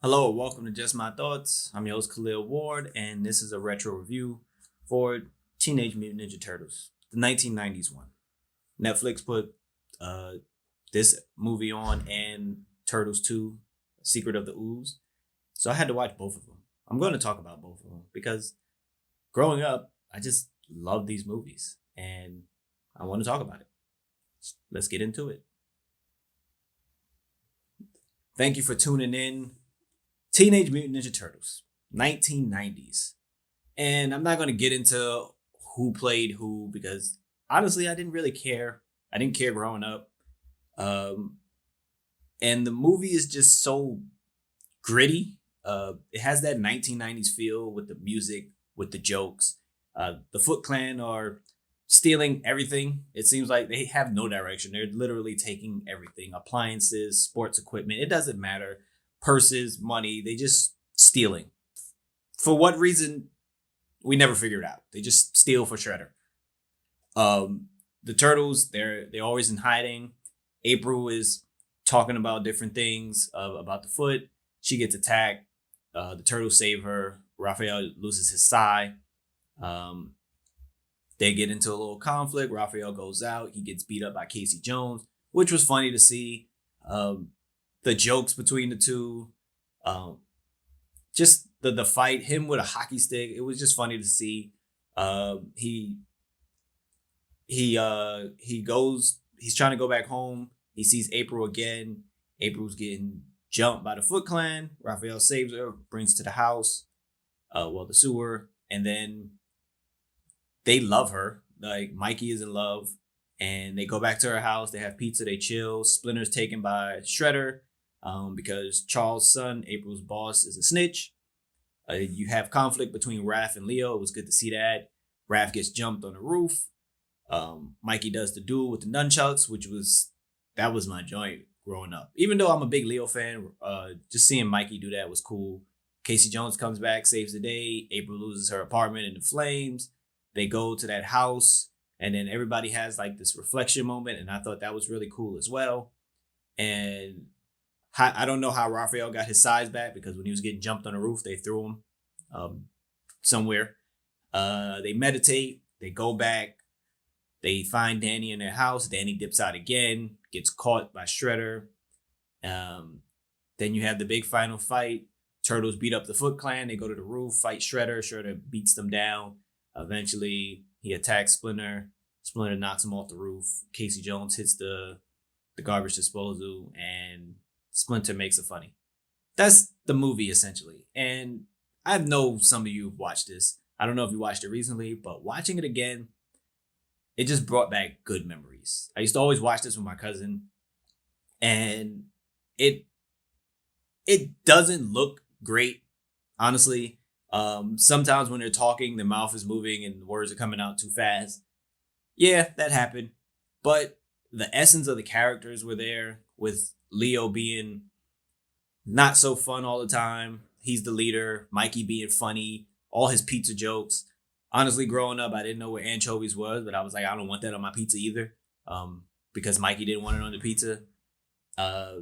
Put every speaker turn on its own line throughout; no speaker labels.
Hello, welcome to Just My Thoughts. I'm your host Khaleel Ward, and this is a retro review for Teenage Mutant Ninja Turtles, the 1990s one. Netflix put uh, this movie on and Turtles 2, Secret of the Ooze. So I had to watch both of them. I'm going to talk about both of them because growing up, I just love these movies and I want to talk about it. Let's get into it. Thank you for tuning in. Teenage Mutant Ninja Turtles, 1990s. And I'm not going to get into who played who because honestly, I didn't really care. I didn't care growing up. Um, and the movie is just so gritty. It has that 1990s feel with the music, with the jokes. The Foot Clan are stealing everything. It seems like they have no direction. They're literally taking everything appliances, sports equipment. It doesn't matter. Purses, money. They just stealing. For what reason, we never figured out. They just steal for Shredder. Um, the turtles, they're always in hiding. April is talking about different things about the foot. She gets attacked. The turtles save her. Raphael loses his sai. Um, they get into a little conflict. Raphael goes out. He gets beat up by Casey Jones, which was funny to see. Um, the jokes between the two, um, just the fight, him with a hockey stick. It was just funny to see. He he goes. He's trying to go back home. He sees April again. April's getting jumped by the Foot Clan. Raphael saves her, brings to the house, the sewer, and then they love her. Like Mikey is in love, and they go back to her house. They have pizza. They chill. Splinter's taken by Shredder, because Charles' son, April's boss, is a snitch. You have conflict between Raph and Leo. It was good to see that. Raph gets jumped on the roof. Mikey does the duel with the nunchucks, that was my joint growing up. Even though I'm a big Leo fan, just seeing Mikey do that was cool. Casey Jones comes back, saves the day. April loses her apartment in the flames. They go to that house, and then everybody has like this reflection moment, and I thought that was really cool as well. And I don't know how Raphael got his size back because when he was getting jumped on the roof, they threw him um, somewhere. They meditate. They go back. They find Danny in their house. Danny dips out again, gets caught by Shredder. Um, then you have the big final fight. Turtles beat up the Foot Clan. They go to the roof, fight Shredder. Shredder beats them down. Eventually, he attacks Splinter. Splinter knocks him off the roof. Casey Jones hits the garbage disposal, and Splinter makes it funny. That's the movie essentially. And I know some of you have watched this. I don't know if you watched it recently, but watching it again, it just brought back good memories. I used to always watch this with my cousin, and it it doesn't look great, honestly. Sometimes when they're talking, their mouth is moving and the words are coming out too fast. Yeah, that happened. But the essence of the characters were there, with Leo being not so fun all the time. He's the leader. Mikey being funny. All his pizza jokes. Honestly, growing up, I didn't know where anchovies was, but I was like, I don't want that on my pizza either. Because Mikey didn't want it on the pizza. Uh,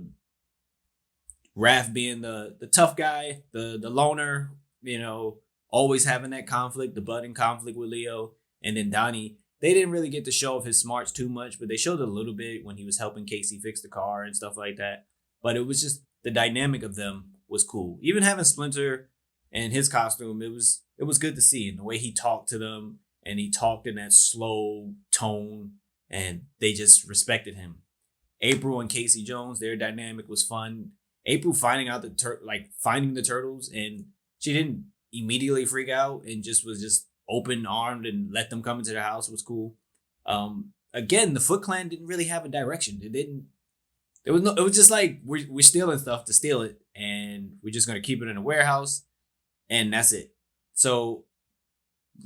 Raph being the tough guy, the loner, always having that conflict, the budding conflict with Leo, and then Donnie. They didn't really get to show off his smarts too much, but they showed a little bit when he was helping Casey fix the car and stuff like that. But it was just the dynamic of them was cool. Even having Splinter and his costume, it was good to see, and the way he talked to them, and he talked in that slow tone, and they just respected him. April and Casey Jones, their dynamic was fun. April finding out finding the turtles, and she didn't immediately freak out and just was just open armed and let them come into the house was cool. Again, the Foot Clan didn't really have a direction. It didn't. There was no. It was just like we're stealing stuff to steal it, and we're just gonna keep it in a warehouse, and that's it. So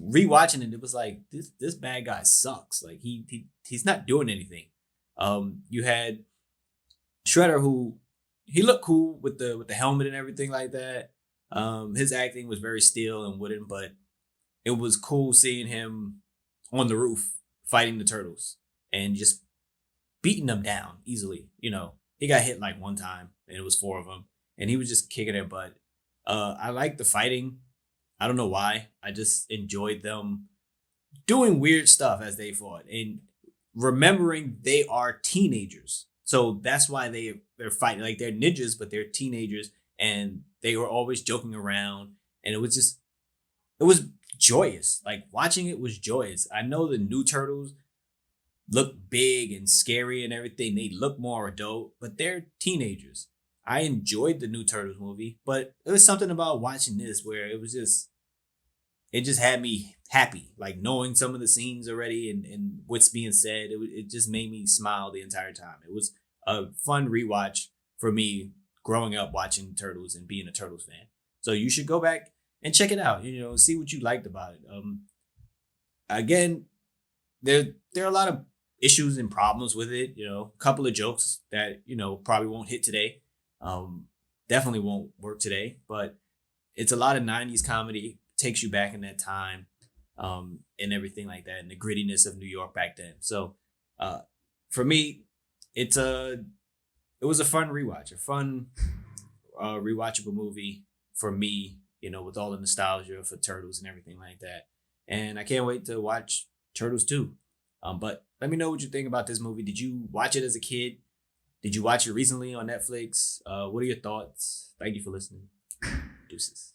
rewatching it, it was like this bad guy sucks. Like he's not doing anything. You had Shredder, who he looked cool with the helmet and everything like that. His acting was very still and wooden, but it was cool seeing him on the roof fighting the turtles and just beating them down easily. He got hit like one time and it was four of them. and he was just kicking their butt. I like the fighting. I don't know why. I just enjoyed them doing weird stuff as they fought and remembering they are teenagers. So that's why they're fighting. Like they're ninjas, but they're teenagers and they were always joking around. And it was joyous. Like watching it was joyous. I know the new turtles look big and scary and everything. They look more adult, but they're teenagers. I enjoyed the new Turtles movie, but there was something about watching this where it just had me happy, like knowing some of the scenes already and what's being said. It just made me smile the entire time. It was a fun rewatch for me growing up watching Turtles and being a Turtles fan. So you should go back and check it out. See what you liked about it. Again, there are a lot of issues and problems with it. A couple of jokes that probably won't hit today. Definitely won't work today, but it's a lot of 90s comedy, takes you back in that time, and everything like that, and the grittiness of New York back then. So for me, it was a fun rewatch, a fun rewatchable movie for me, with all the nostalgia for Turtles and everything like that. And I can't wait to watch Turtles 2. But let me know what you think about this movie. Did you watch it as a kid? Did you watch it recently on Netflix? What are your thoughts? Thank you for listening. Deuces.